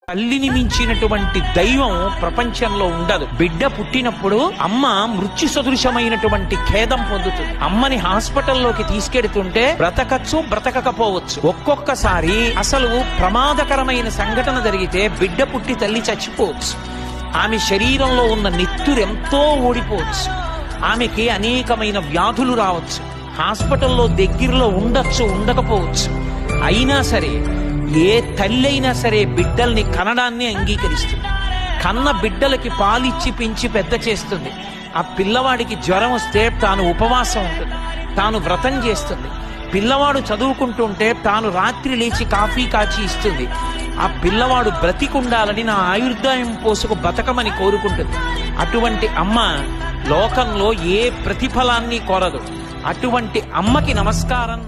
తల్లిని మించినటువంటి దైవం ప్రపంచంలో ఉండదు. బిడ్డ పుట్టినప్పుడు అమ్మ మృత్యు సదృశమైనటువంటి ఖేదం పొందుతుంది. అమ్మని హాస్పిటల్లోకి తీసుకెడుతుంటే బ్రతకచ్చు, బ్రతకకపోవచ్చు. ఒక్కొక్కసారి అసలు ప్రమాదకరమైన సంఘటన జరిగితే బిడ్డ పుట్టి తల్లి చచ్చిపోవచ్చు. ఆమె శరీరంలో ఉన్న నెత్తురెంతో ఓడిపోవచ్చు. ఆమెకి అనేకమైన వ్యాధులు రావచ్చు. హాస్పిటల్లో దగ్గరలో ఉండొచ్చు, ఉండకపోవచ్చు. అయినా సరే ఏ తల్లి అయినా సరే బిడ్డల్ని కనడాన్ని అంగీకరిస్తుంది. కన్న బిడ్డలకి పాలిచ్చి పెంచి పెద్ద చేస్తుంది. ఆ పిల్లవాడికి జ్వరం వస్తే తాను ఉపవాసం ఉంటుంది, తాను వ్రతం చేస్తుంది. పిల్లవాడు చదువుకుంటుంటే తాను రాత్రి లేచి కాఫీ కాచి ఇస్తుంది. ఆ పిల్లవాడు బ్రతికుండాలని నా ఆయుర్దాయం పోసుకు బతకమని కోరుకుంటుంది. అటువంటి అమ్మ లోకంలో ఏ ప్రతిఫలాన్ని కోరదు. అటువంటి అమ్మకి నమస్కారం.